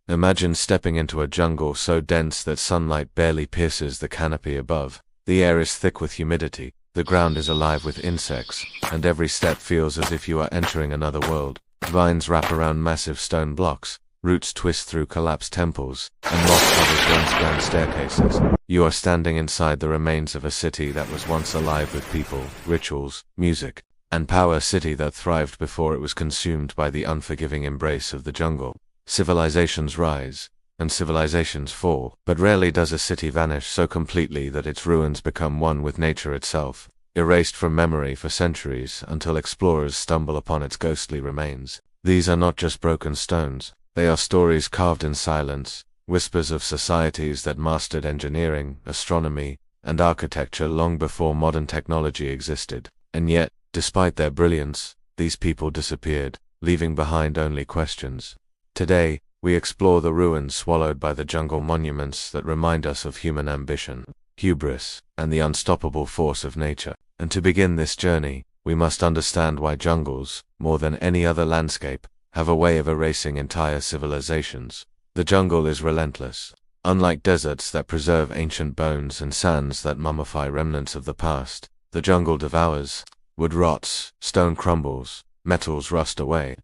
Imagine stepping into a jungle so dense that sunlight barely pierces the canopy above. The air is thick with humidity, the ground is alive with insects, and every step feels as if you are entering another world. Vines wrap around massive stone blocks, roots twist through collapsed temples, and moss covers once burned staircases. You are standing inside the remains of a city that was once alive with people, rituals, music, and power, a city that thrived before it was consumed by the unforgiving embrace of the jungle. Civilizations rise, and civilizations fall, but rarely does a city vanish so completely that its ruins become one with nature itself, erased from memory for centuries until explorers stumble upon its ghostly remains. These are not just broken stones, they are stories carved in silence, whispers of societies that mastered engineering, astronomy, and architecture long before modern technology existed. And yet, despite their brilliance, these people disappeared, leaving behind only questions. Today, we explore the ruins swallowed by the jungle, monuments that remind us of human ambition, hubris, and the unstoppable force of nature. And to begin this journey, we must understand why jungles, more than any other landscape, have a way of erasing entire civilizations. The jungle is relentless. Unlike deserts that preserve ancient bones and sands that mummify remnants of the past, the jungle devours. Wood rots, stone crumbles, metals rust away.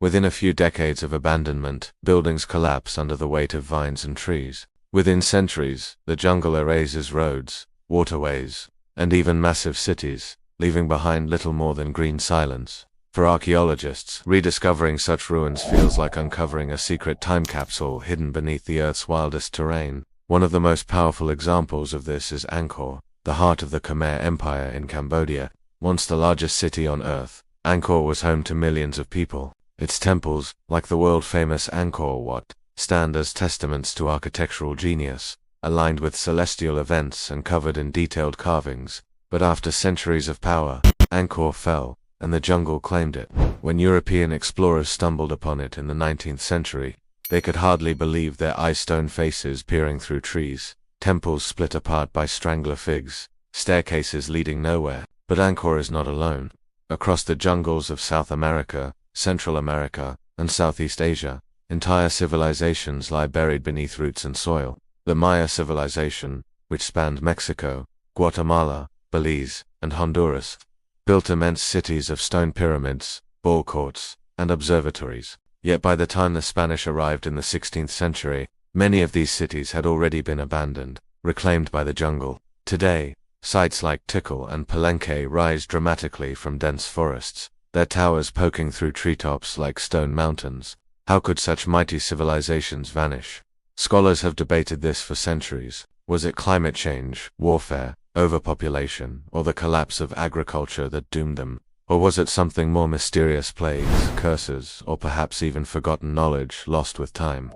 Within a few decades of abandonment, buildings collapse under the weight of vines and trees. Within centuries, the jungle erases roads, waterways, and even massive cities, leaving behind little more than green silence. For archaeologists, rediscovering such ruins feels like uncovering a secret time capsule hidden beneath the Earth's wildest terrain. One of the most powerful examples of this is Angkor, the heart of the Khmer Empire in Cambodia. Once the largest city on Earth, Angkor was home to millions of people. Its temples, like the world-famous Angkor Wat, stand as testaments to architectural genius, aligned with celestial events and covered in detailed carvings. But after centuries of power, Angkor fell, and the jungle claimed it. When European explorers stumbled upon it in the 19th century, they could hardly believe their eye-stone faces peering through trees, temples split apart by strangler figs, staircases leading nowhere. But Angkor is not alone. Across the jungles of South America, Central America, and Southeast Asia, entire civilizations lie buried beneath roots and soil. The Maya civilization, which spanned Mexico, Guatemala, Belize, and Honduras, built immense cities of stone pyramids, ball courts, and observatories. Yet by the time the Spanish arrived in the 16th century, many of these cities had already been abandoned, reclaimed by the jungle. Today, sites like Tikal and Palenque rise dramatically from dense forests, their towers poking through treetops like stone mountains. How could such mighty civilizations vanish? Scholars have debated this for centuries. Was it climate change, warfare, overpopulation, or the collapse of agriculture that doomed them? Or was it something more mysterious, plagues, curses, or perhaps even forgotten knowledge lost with time?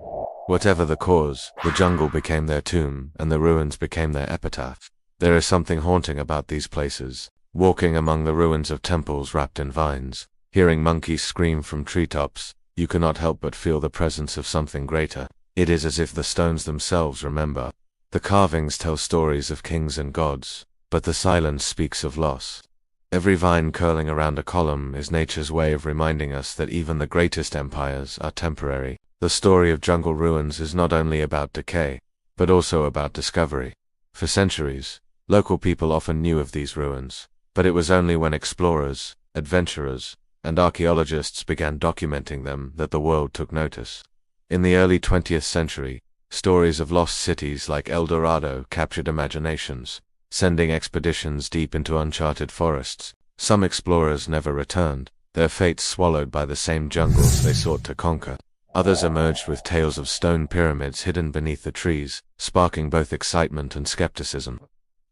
Whatever the cause, the jungle became their tomb, and the ruins became their epitaph. There is something haunting about these places. Walking among the ruins of temples wrapped in vines, hearing monkeys scream from treetops, you cannot help but feel the presence of something greater. It is as if the stones themselves remember. The carvings tell stories of kings and gods, but the silence speaks of loss. Every vine curling around a column is nature's way of reminding us that even the greatest empires are temporary. The story of jungle ruins is not only about decay, but also about discovery. For centuries, local people often knew of these ruins, but it was only when explorers, adventurers, and archaeologists began documenting them that the world took notice. In the early 20th century, stories of lost cities like El Dorado captured imaginations, sending expeditions deep into uncharted forests. Some explorers never returned, their fates swallowed by the same jungles they sought to conquer. Others emerged with tales of stone pyramids hidden beneath the trees, sparking both excitement and skepticism.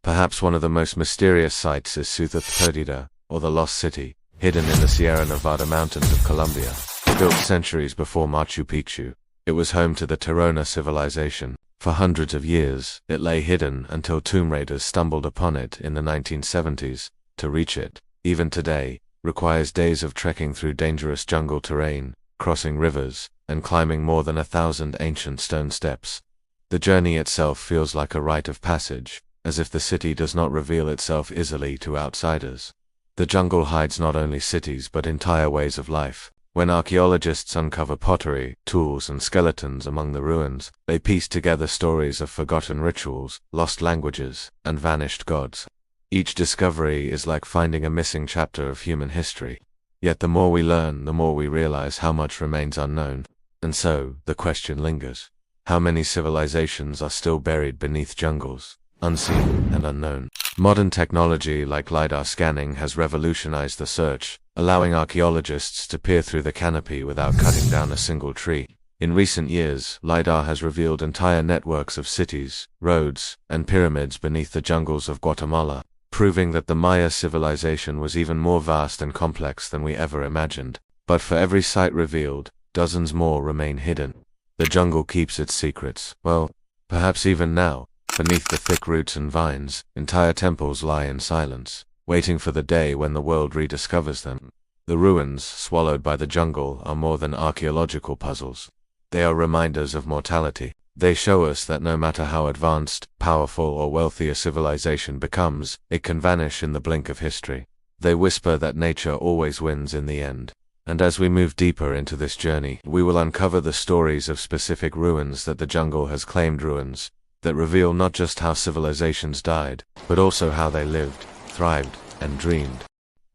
Perhaps one of the most mysterious sites is Ciudad Perdida, or the Lost City, hidden in the Sierra Nevada mountains of Colombia. Built centuries before Machu Picchu, it was home to the Terona civilization. For hundreds of years, it lay hidden until tomb raiders stumbled upon it in the 1970s. To reach it, even today, requires days of trekking through dangerous jungle terrain, crossing rivers, and climbing more than 1,000 ancient stone steps. The journey itself feels like a rite of passage, as if the city does not reveal itself easily to outsiders. The jungle hides not only cities but entire ways of life. When archaeologists uncover pottery, tools, and skeletons among the ruins, they piece together stories of forgotten rituals, lost languages, and vanished gods. Each discovery is like finding a missing chapter of human history. Yet the more we learn, the more we realize how much remains unknown. And so, the question lingers. How many civilizations are still buried beneath jungles, unseen and unknown? Modern technology like LiDAR scanning has revolutionized the search, allowing archaeologists to peer through the canopy without cutting down a single tree. In recent years, LiDAR has revealed entire networks of cities, roads, and pyramids beneath the jungles of Guatemala, proving that the Maya civilization was even more vast and complex than we ever imagined. But for every site revealed, dozens more remain hidden. The jungle keeps its secrets. Well, perhaps even now, beneath the thick roots and vines, entire temples lie in silence, waiting for the day when the world rediscovers them. The ruins, swallowed by the jungle, are more than archaeological puzzles. They are reminders of mortality. They show us that no matter how advanced, powerful, or wealthy a civilization becomes, it can vanish in the blink of history. They whisper that nature always wins in the end. And as we move deeper into this journey, we will uncover the stories of specific ruins that the jungle has claimed, ruins that reveal not just how civilizations died, but also how they lived, thrived, and dreamed.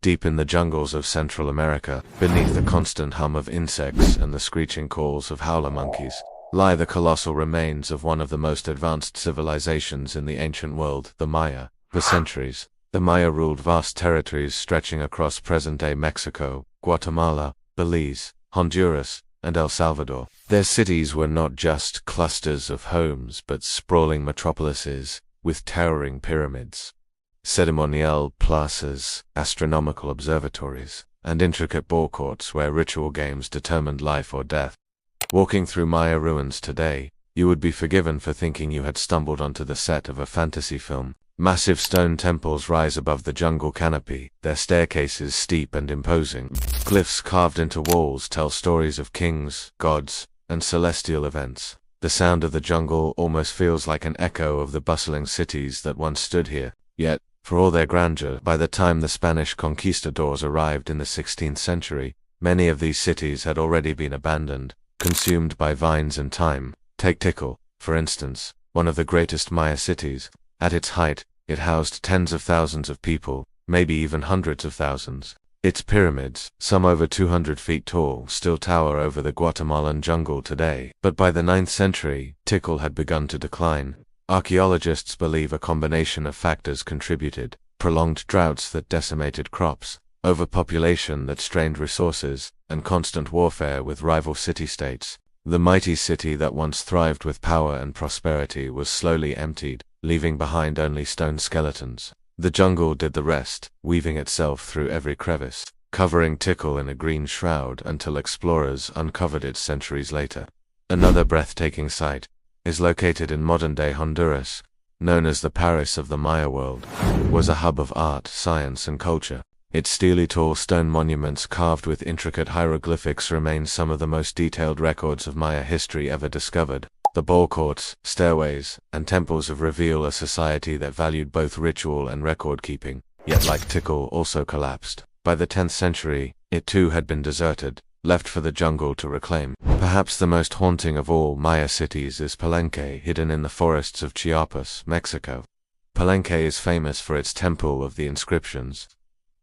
Deep in the jungles of Central America, beneath the constant hum of insects and the screeching calls of howler monkeys, lie the colossal remains of one of the most advanced civilizations in the ancient world, the Maya. For centuries, the Maya ruled vast territories stretching across present-day Mexico, Guatemala, Belize, Honduras, and El Salvador. Their cities were not just clusters of homes, but sprawling metropolises with towering pyramids, ceremonial plazas, astronomical observatories, and intricate ball courts where ritual games determined life or death. Walking through Maya ruins today, you would be forgiven for thinking you had stumbled onto the set of a fantasy film. Massive stone temples rise above the jungle canopy, their staircases steep and imposing. Glyphs carved into walls tell stories of kings, gods, and celestial events. The sound of the jungle almost feels like an echo of the bustling cities that once stood here. Yet, for all their grandeur, by the time the Spanish conquistadors arrived in the 16th century, many of these cities had already been abandoned, consumed by vines and time. Take Tikal, for instance, one of the greatest Maya cities. At its height, it housed tens of thousands of people, maybe even hundreds of thousands. Its pyramids, some over 200 feet tall, still tower over the Guatemalan jungle today. But by the 9th century, Tikal had begun to decline. Archaeologists believe a combination of factors contributed: prolonged droughts that decimated crops, overpopulation that strained resources, and constant warfare with rival city-states. The mighty city that once thrived with power and prosperity was slowly emptied, leaving behind only stone skeletons. The jungle did the rest, weaving itself through every crevice, covering Tikal in a green shroud until explorers uncovered it centuries later. Another breathtaking site is located in modern-day Honduras, known as the Paris of the Maya world. It was a hub of art, science, and culture. Its steely tall stone monuments carved with intricate hieroglyphics remain some of the most detailed records of Maya history ever discovered. The ball courts, stairways, and temples reveal a society that valued both ritual and record-keeping, yet like Tikal also collapsed. By the 10th century, it too had been deserted, left for the jungle to reclaim. Perhaps the most haunting of all Maya cities is Palenque, hidden in the forests of Chiapas, Mexico. Palenque is famous for its Temple of the Inscriptions,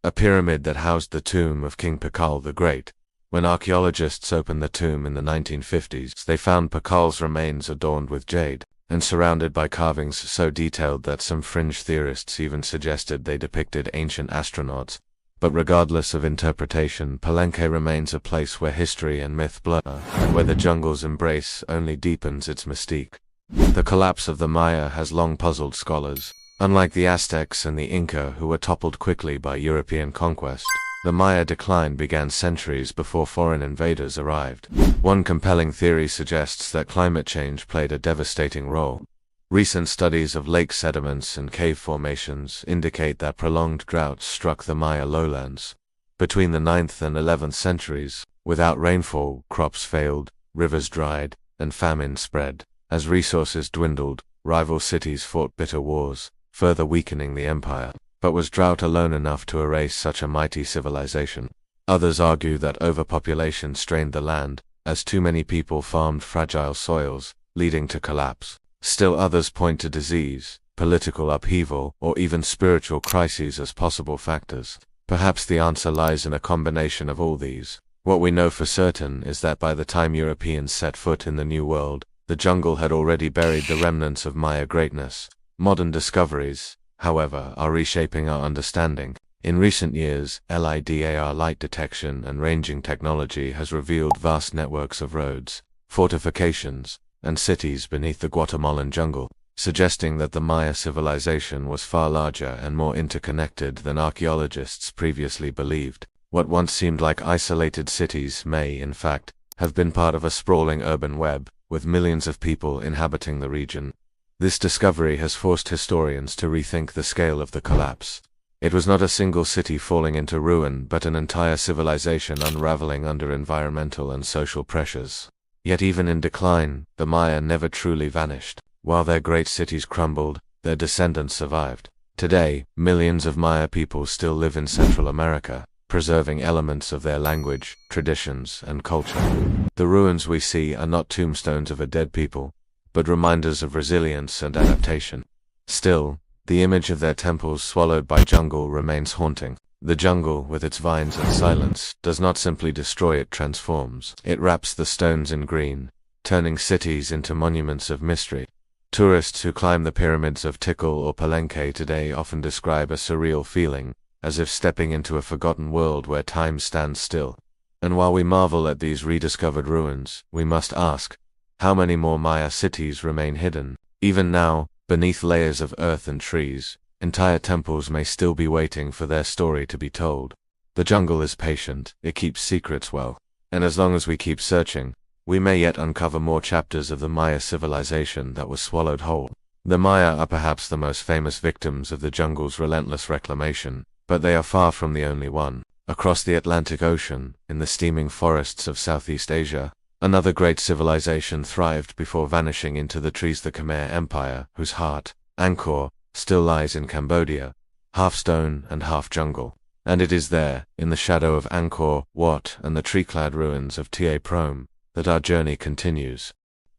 a pyramid that housed the tomb of King Tikal the Great. When archaeologists opened the tomb in the 1950s, they found Tikal's remains adorned with jade, and surrounded by carvings so detailed that some fringe theorists even suggested they depicted ancient astronauts. But regardless of interpretation, Palenque remains a place where history and myth blur, and where the jungle's embrace only deepens its mystique. The collapse of the Maya has long puzzled scholars. Unlike the Aztecs and the Inca, who were toppled quickly by European conquest, the Maya decline began centuries before foreign invaders arrived. One compelling theory suggests that climate change played a devastating role. Recent studies of lake sediments and cave formations indicate that prolonged droughts struck the Maya lowlands. Between the 9th and 11th centuries, without rainfall, crops failed, rivers dried, and famine spread. As resources dwindled, rival cities fought bitter wars, further weakening the empire. But was drought alone enough to erase such a mighty civilization? Others argue that overpopulation strained the land, as too many people farmed fragile soils, leading to collapse. Still others point to disease, political upheaval, or even spiritual crises as possible factors. Perhaps the answer lies in a combination of all these. What we know for certain is that by the time Europeans set foot in the New World, the jungle had already buried the remnants of Maya greatness. Modern discoveries, however, are reshaping our understanding. In recent years, LIDAR light detection and ranging technology has revealed vast networks of roads, fortifications, and cities beneath the Guatemalan jungle, suggesting that the Maya civilization was far larger and more interconnected than archaeologists previously believed. What once seemed like isolated cities may, in fact, have been part of a sprawling urban web, with millions of people inhabiting the region. This discovery has forced historians to rethink the scale of the collapse. It was not a single city falling into ruin, but an entire civilization unraveling under environmental and social pressures. Yet even in decline, the Maya never truly vanished. While their great cities crumbled, their descendants survived. Today, millions of Maya people still live in Central America, preserving elements of their language, traditions, and culture. The ruins we see are not tombstones of a dead people, but reminders of resilience and adaptation. Still, the image of their temples swallowed by jungle remains haunting. The jungle, with its vines and silence, does not simply destroy, it transforms. It wraps the stones in green, turning cities into monuments of mystery. Tourists who climb the pyramids of Tikal or Palenque today often describe a surreal feeling, as if stepping into a forgotten world where time stands still. And while we marvel at these rediscovered ruins, we must ask, how many more Maya cities remain hidden? Even now, beneath layers of earth and trees, entire temples may still be waiting for their story to be told. The jungle is patient, it keeps secrets well, and as long as we keep searching, we may yet uncover more chapters of the Maya civilization that was swallowed whole. The Maya are perhaps the most famous victims of the jungle's relentless reclamation, but they are far from the only one. Across the Atlantic Ocean, in the steaming forests of Southeast Asia, another great civilization thrived before vanishing into the trees. The Khmer Empire, whose heart, Angkor, still lies in Cambodia, half stone and half jungle. And it is there, in the shadow of Angkor Wat and the tree-clad ruins of Ta Prohm, that our journey continues.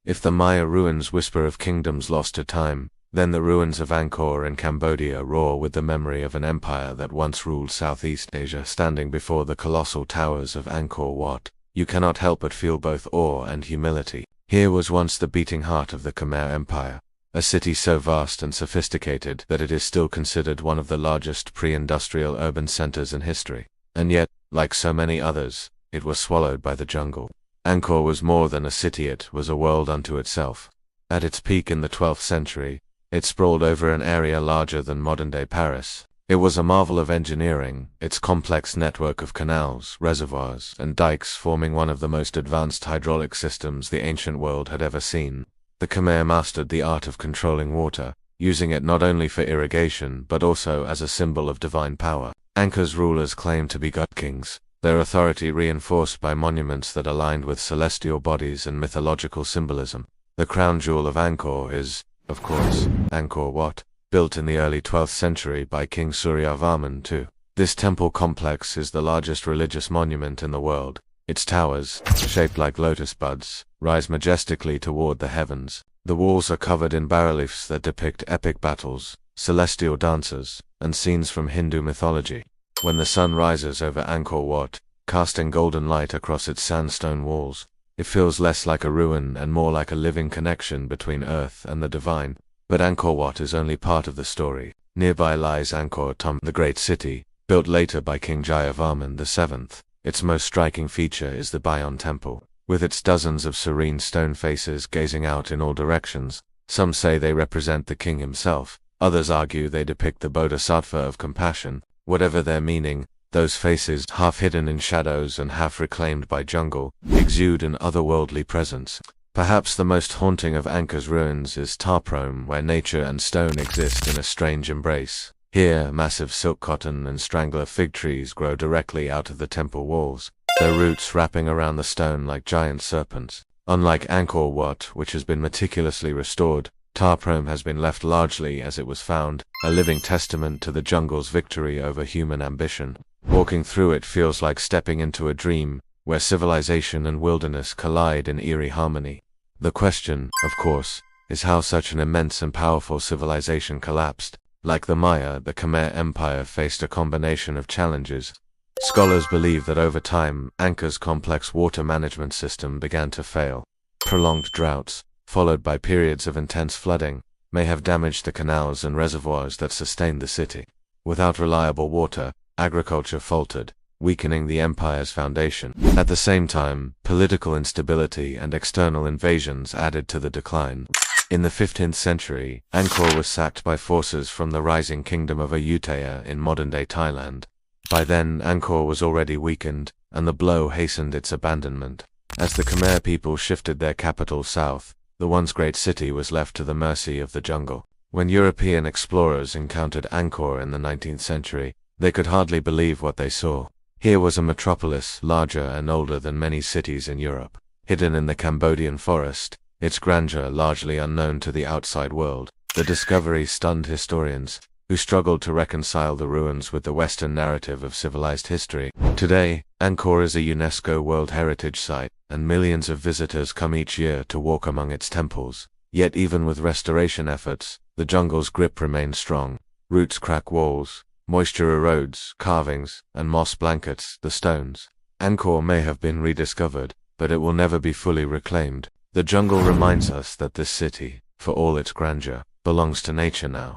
If the Maya ruins whisper of kingdoms lost to time, then the ruins of Angkor in Cambodia roar with the memory of an empire that once ruled Southeast Asia. Standing before the colossal towers of Angkor Wat, you cannot help but feel both awe and humility. Here was once the beating heart of the Khmer Empire, a city so vast and sophisticated that it is still considered one of the largest pre-industrial urban centers in history. And yet, like so many others, it was swallowed by the jungle. Angkor was more than a city, it was a world unto itself. At its peak in the 12th century, it sprawled over an area larger than modern-day Paris. It was a marvel of engineering, its complex network of canals, reservoirs, and dikes forming one of the most advanced hydraulic systems the ancient world had ever seen. The Khmer mastered the art of controlling water, using it not only for irrigation but also as a symbol of divine power. Angkor's rulers claimed to be god kings, their authority reinforced by monuments that aligned with celestial bodies and mythological symbolism. The crown jewel of Angkor is, of course, Angkor Wat, built in the early 12th century by King Suryavarman II. This temple complex is the largest religious monument in the world. Its towers, shaped like lotus buds, rise majestically toward the heavens. The walls are covered in bas-reliefs that depict epic battles, celestial dances, and scenes from Hindu mythology. When the sun rises over Angkor Wat, casting golden light across its sandstone walls, it feels less like a ruin and more like a living connection between earth and the divine. But Angkor Wat is only part of the story. Nearby lies Angkor Thom, the great city, built later by King Jayavarman VII. Its most striking feature is the Bagan temple, with its dozens of serene stone faces gazing out in all directions. Some say they represent the king himself, others argue they depict the bodhisattva of compassion. Whatever their meaning, those faces, half hidden in shadows and half reclaimed by jungle, exude an otherworldly presence. Perhaps the most haunting of Angkor's ruins is Ta Prohm, where nature and stone exist in a strange embrace. Here, massive silk cotton and strangler fig trees grow directly out of the temple walls, their roots wrapping around the stone like giant serpents. Unlike Angkor Wat, which has been meticulously restored, Tarprom has been left largely as it was found, a living testament to the jungle's victory over human ambition. Walking through it feels like stepping into a dream, where civilization and wilderness collide in eerie harmony. The question, of course, is how such an immense and powerful civilization collapsed. Like the Maya, the Khmer Empire faced a combination of challenges. Scholars believe that over time, Angkor's complex water management system began to fail. Prolonged droughts, followed by periods of intense flooding, may have damaged the canals and reservoirs that sustained the city. Without reliable water, agriculture faltered, weakening the empire's foundation. At the same time, political instability and external invasions added to the decline. In the 15th century, Angkor was sacked by forces from the rising kingdom of Ayutthaya in modern-day Thailand. By then, Angkor was already weakened, and the blow hastened its abandonment. As the Khmer people shifted their capital south, the once great city was left to the mercy of the jungle. When European explorers encountered Angkor in the 19th century, they could hardly believe what they saw. Here was a metropolis larger and older than many cities in Europe. Hidden in the Cambodian forest, its grandeur largely unknown to the outside world, the discovery stunned historians, who struggled to reconcile the ruins with the Western narrative of civilized history. Today, Angkor is a UNESCO World Heritage Site, and millions of visitors come each year to walk among its temples. Yet even with restoration efforts, the jungle's grip remains strong. Roots crack walls, moisture erodes carvings, and moss blankets the stones. Angkor may have been rediscovered, but it will never be fully reclaimed. The jungle reminds us that this city, for all its grandeur, belongs to nature now.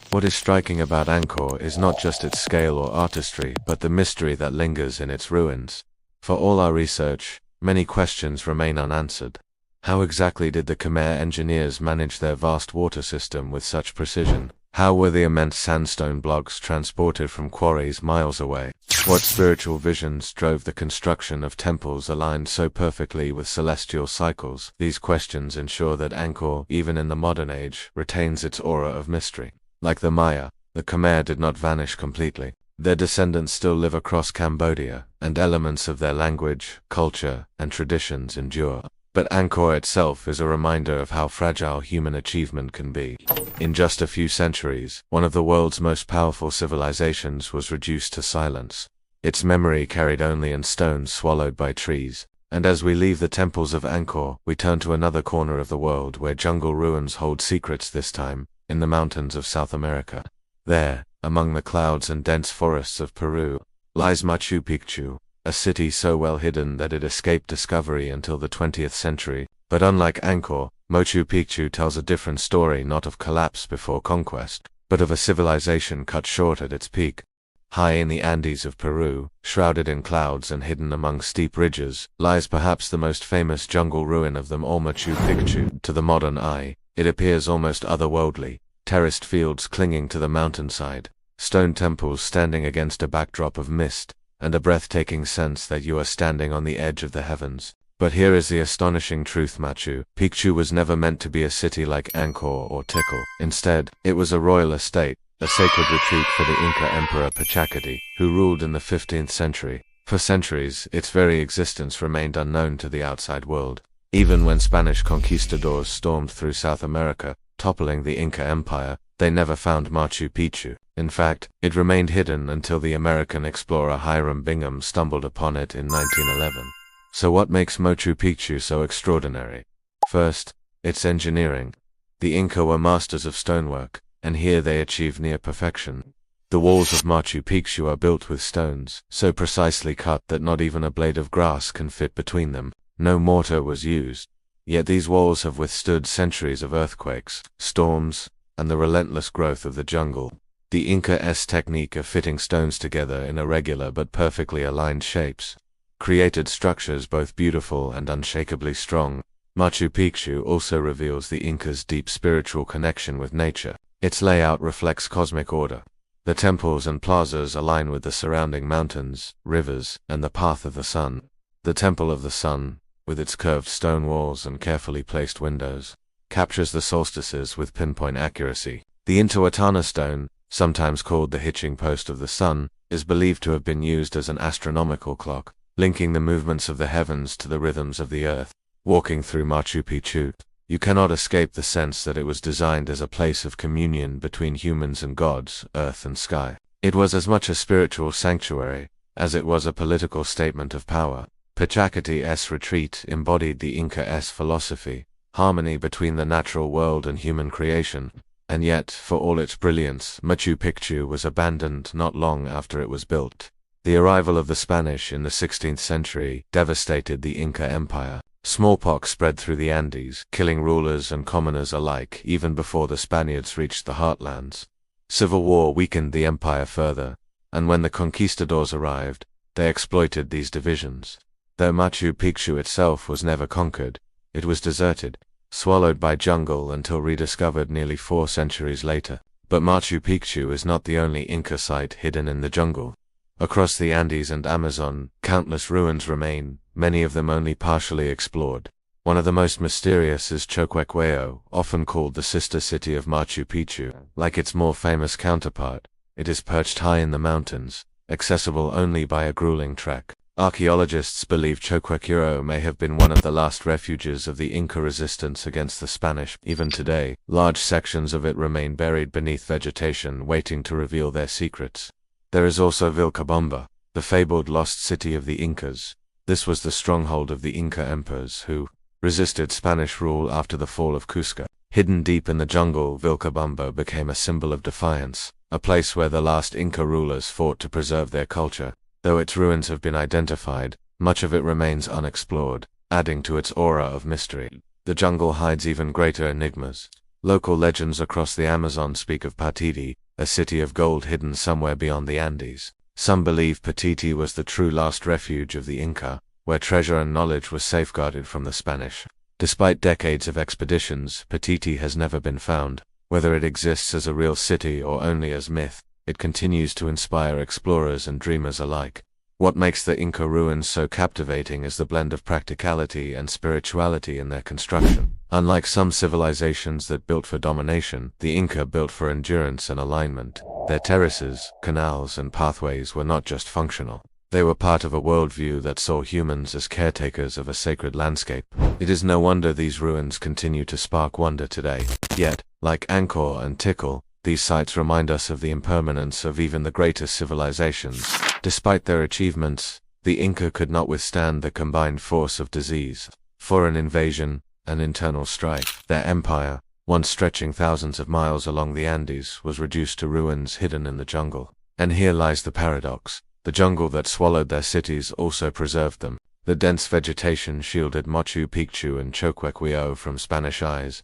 What is striking about Angkor is not just its scale or artistry, but the mystery that lingers in its ruins. For all our research, many questions remain unanswered. How exactly did the Khmer engineers manage their vast water system with such precision? How were the immense sandstone blocks transported from quarries miles away? What spiritual visions drove the construction of temples aligned so perfectly with celestial cycles? These questions ensure that Angkor, even in the modern age, retains its aura of mystery. Like the Maya, the Khmer did not vanish completely. Their descendants still live across Cambodia, and elements of their language, culture, and traditions endure. But Angkor itself is a reminder of how fragile human achievement can be. In just a few centuries, one of the world's most powerful civilizations was reduced to silence. Its memory carried only in stones swallowed by trees. And as we leave the temples of Angkor, we turn to another corner of the world where jungle ruins hold secrets this time, in the mountains of South America. There, among the clouds and dense forests of Peru, lies Machu Picchu, a city so well hidden that it escaped discovery until the 20th century. But unlike Angkor, Machu Picchu tells a different story, not of collapse before conquest, but of a civilization cut short at its peak. High in the Andes of Peru, shrouded in clouds and hidden among steep ridges, lies perhaps the most famous jungle ruin of them all. Machu Picchu. To the modern eye, it appears almost otherworldly, terraced fields clinging to the mountainside, stone temples standing against a backdrop of mist, and a breathtaking sense that you are standing on the edge of the heavens. But here is the astonishing truth: Machu Picchu was never meant to be a city like Angkor or Tikal. Instead, it was a royal estate, a sacred retreat for the Inca Emperor Pachacati, who ruled in the 15th century. For centuries, its very existence remained unknown to the outside world. Even when Spanish conquistadors stormed through South America, toppling the Inca Empire, they never found Machu Picchu. In fact, it remained hidden until the American explorer Hiram Bingham stumbled upon it in 1911. So what makes Machu Picchu so extraordinary? First, its engineering. The Inca were masters of stonework, and here they achieved near perfection. The walls of Machu Picchu are built with stones, so precisely cut that not even a blade of grass can fit between them. No mortar was used. Yet these walls have withstood centuries of earthquakes, storms, and the relentless growth of the jungle. The Inca's technique of fitting stones together in irregular but perfectly aligned shapes created structures both beautiful and unshakably strong. Machu Picchu also reveals the Inca's deep spiritual connection with nature. Its layout reflects cosmic order. The temples and plazas align with the surrounding mountains, rivers, and the path of the sun. The Temple of the Sun, with its curved stone walls and carefully placed windows, captures the solstices with pinpoint accuracy. The Intihuatana stone, sometimes called the hitching post of the sun, is believed to have been used as an astronomical clock, linking the movements of the heavens to the rhythms of the earth. Walking through Machu Picchu, you cannot escape the sense that it was designed as a place of communion between humans and gods, earth and sky. It was as much a spiritual sanctuary as it was a political statement of power. Pachacuti's retreat embodied the Inca's philosophy, harmony between the natural world and human creation. And yet, for all its brilliance, Machu Picchu was abandoned not long after it was built. The arrival of the Spanish in the 16th century devastated the Inca Empire. Smallpox spread through the Andes, killing rulers and commoners alike even before the Spaniards reached the heartlands. Civil war weakened the empire further, and when the conquistadors arrived, they exploited these divisions. Though Machu Picchu itself was never conquered, it was deserted, swallowed by jungle until rediscovered nearly 4 centuries later. But Machu Picchu is not the only Inca site hidden in the jungle. Across the Andes and Amazon, countless ruins remain, many of them only partially explored. One of the most mysterious is Choquequeo, often called the sister city of Machu Picchu. Like its more famous counterpart, it is perched high in the mountains, accessible only by a grueling trek. Archaeologists believe Choquequeo may have been one of the last refuges of the Inca resistance against the Spanish. Even today, large sections of it remain buried beneath vegetation, waiting to reveal their secrets. There is also Vilcabamba, the fabled lost city of the Incas. This was the stronghold of the Inca emperors who resisted Spanish rule after the fall of Cusco. Hidden deep in the jungle, Vilcabamba became a symbol of defiance, a place where the last Inca rulers fought to preserve their culture. Though its ruins have been identified, much of it remains unexplored, adding to its aura of mystery. The jungle hides even greater enigmas. Local legends across the Amazon speak of Patiti, a city of gold hidden somewhere beyond the Andes. Some believe Patiti was the true last refuge of the Inca, where treasure and knowledge was safeguarded from the Spanish. Despite decades of expeditions, Patiti has never been found. Whether it exists as a real city or only as myth, it continues to inspire explorers and dreamers alike. What makes the Inca ruins so captivating is the blend of practicality and spirituality in their construction. Unlike some civilizations that built for domination, the Inca built for endurance and alignment. Their terraces, canals, and pathways were not just functional. They were part of a worldview that saw humans as caretakers of a sacred landscape. It is no wonder these ruins continue to spark wonder today. Yet, like Angkor and Tikal, these sites remind us of the impermanence of even the greatest civilizations. Despite their achievements, the Inca could not withstand the combined force of disease, foreign invasion, and internal strife. Their empire, once stretching thousands of miles along the Andes, was reduced to ruins hidden in the jungle. And here lies the paradox. The jungle that swallowed their cities also preserved them. The dense vegetation shielded Machu Picchu and Choquequeo from Spanish eyes,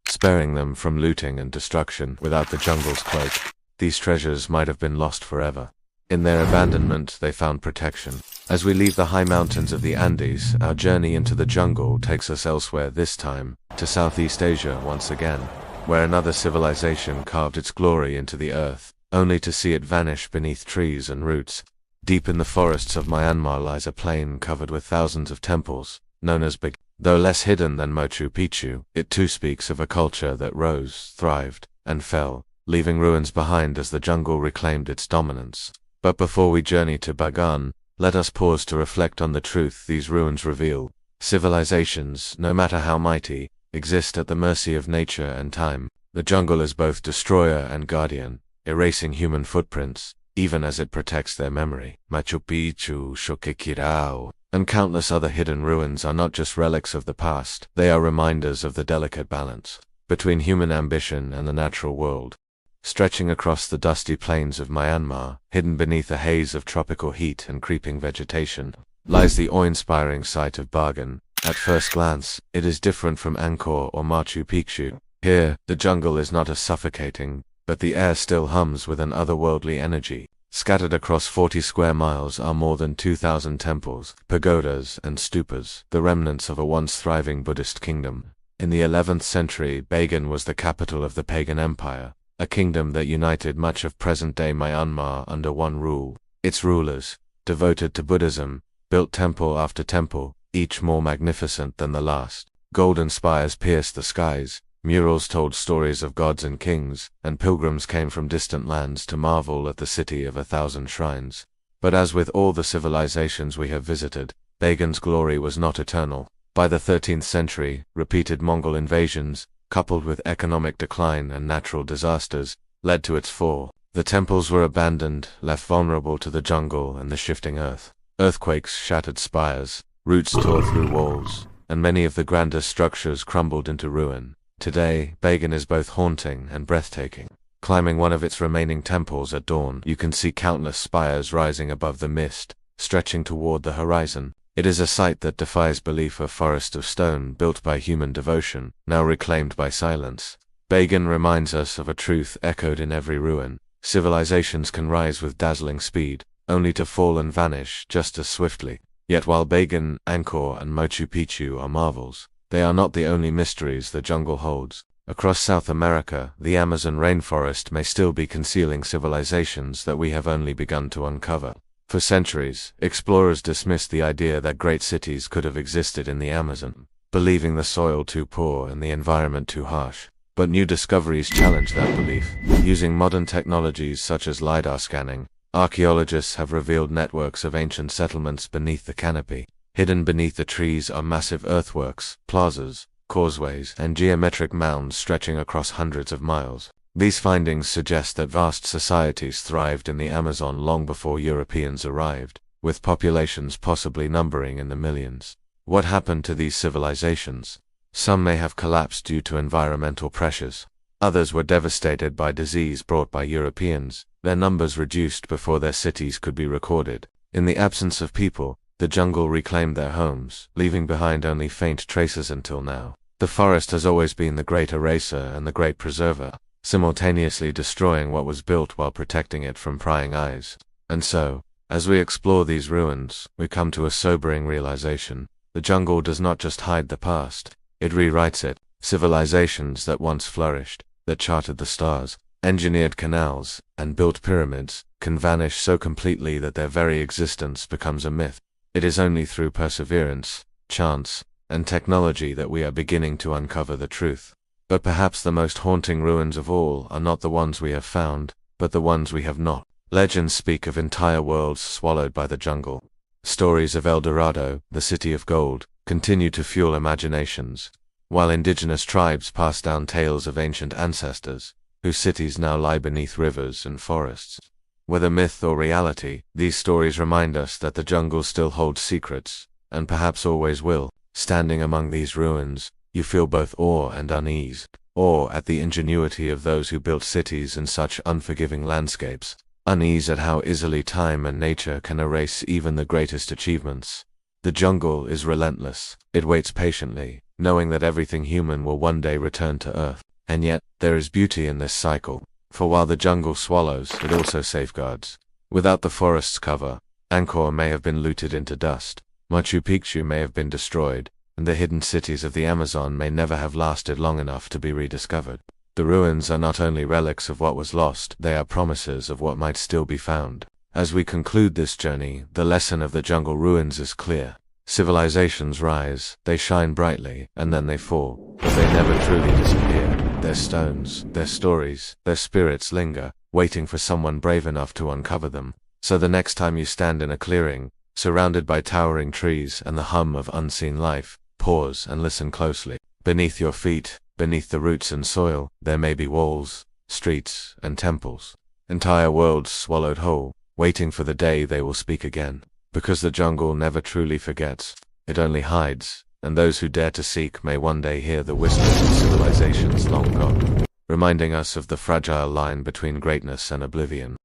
sparing them from looting and destruction. Without the jungle's cloak, these treasures might have been lost forever. In their abandonment, they found protection. As we leave the high mountains of the Andes, our journey into the jungle takes us elsewhere, this time to Southeast Asia once again, where another civilization carved its glory into the earth, only to see it vanish beneath trees and roots. Deep in the forests of Myanmar lies a plain covered with thousands of temples, known as Bagan. Though less hidden than Machu Picchu, it too speaks of a culture that rose, thrived, and fell, leaving ruins behind as the jungle reclaimed its dominance. But before we journey to Bagan, let us pause to reflect on the truth these ruins reveal. Civilizations, no matter how mighty, exist at the mercy of nature and time. The jungle is both destroyer and guardian, erasing human footprints, even as it protects their memory. Machu Picchu, Choquequirao, and countless other hidden ruins are not just relics of the past, they are reminders of the delicate balance between human ambition and the natural world. Stretching across the dusty plains of Myanmar, hidden beneath a haze of tropical heat and creeping vegetation, lies the awe-inspiring site of Bagan. At first glance, it is different from Angkor or Machu Picchu. Here, the jungle is not as suffocating, but the air still hums with an otherworldly energy. Scattered across 40 square miles are more than 2,000 temples, pagodas, and stupas, the remnants of a once thriving Buddhist kingdom. In the 11th century, Bagan was the capital of the Pagan Empire, a kingdom that united much of present-day Myanmar under one rule. Its rulers, devoted to Buddhism, built temple after temple, each more magnificent than the last. Golden spires pierced the skies, murals told stories of gods and kings, and pilgrims came from distant lands to marvel at the city of 1,000 shrines. But as with all the civilizations we have visited, Bagan's glory was not eternal. By the 13th century, repeated Mongol invasions, coupled with economic decline and natural disasters, led to its fall. The temples were abandoned, left vulnerable to the jungle and the shifting earth. Earthquakes shattered spires, roots tore through walls, and many of the grandest structures crumbled into ruin. Today, Bagan is both haunting and breathtaking. Climbing one of its remaining temples at dawn, you can see countless spires rising above the mist, stretching toward the horizon. It is a sight that defies belief, a forest of stone built by human devotion, now reclaimed by silence. Bagan reminds us of a truth echoed in every ruin. Civilizations can rise with dazzling speed, only to fall and vanish just as swiftly. Yet while Bagan, Angkor, and Machu Picchu are marvels, they are not the only mysteries the jungle holds. Across South America, the Amazon rainforest may still be concealing civilizations that we have only begun to uncover. For centuries, explorers dismissed the idea that great cities could have existed in the Amazon, believing the soil too poor and the environment too harsh. But new discoveries challenge that belief. Using modern technologies such as LiDAR scanning, archaeologists have revealed networks of ancient settlements beneath the canopy. Hidden beneath the trees are massive earthworks, plazas, causeways, and geometric mounds stretching across hundreds of miles. These findings suggest that vast societies thrived in the Amazon long before Europeans arrived, with populations possibly numbering in the millions. What happened to these civilizations? Some may have collapsed due to environmental pressures. Others were devastated by disease brought by Europeans, their numbers reduced before their cities could be recorded. In the absence of people, the jungle reclaimed their homes, leaving behind only faint traces until now. The forest has always been the great eraser and the great preserver, simultaneously destroying what was built while protecting it from prying eyes. And so, as we explore these ruins, we come to a sobering realization. The jungle does not just hide the past, it rewrites it. Civilizations that once flourished, that charted the stars, engineered canals, and built pyramids, can vanish so completely that their very existence becomes a myth. It is only through perseverance, chance, and technology that we are beginning to uncover the truth. But perhaps the most haunting ruins of all are not the ones we have found, but the ones we have not. Legends speak of entire worlds swallowed by the jungle. Stories of El Dorado, the city of gold, continue to fuel imaginations, while indigenous tribes pass down tales of ancient ancestors, whose cities now lie beneath rivers and forests. Whether myth or reality, these stories remind us that the jungle still holds secrets, and perhaps always will. Standing among these ruins, you feel both awe and unease. Awe at the ingenuity of those who built cities in such unforgiving landscapes. Unease at how easily time and nature can erase even the greatest achievements. The jungle is relentless. It waits patiently, knowing that everything human will one day return to Earth. And yet, there is beauty in this cycle. For while the jungle swallows, it also safeguards. Without the forest's cover, Angkor may have been looted into dust. Machu Picchu may have been destroyed, and the hidden cities of the Amazon may never have lasted long enough to be rediscovered. The ruins are not only relics of what was lost, they are promises of what might still be found. As we conclude this journey, the lesson of the jungle ruins is clear. Civilizations rise, they shine brightly, and then they fall, but they never truly disappear. Their stones, their stories, their spirits linger, waiting for someone brave enough to uncover them. So the next time you stand in a clearing, surrounded by towering trees and the hum of unseen life, pause and listen closely. Beneath your feet, beneath the roots and soil, there may be walls, streets, and temples. Entire worlds swallowed whole, waiting for the day they will speak again. Because the jungle never truly forgets, it only hides, and those who dare to seek may one day hear the whispers of civilizations long gone, reminding us of the fragile line between greatness and oblivion.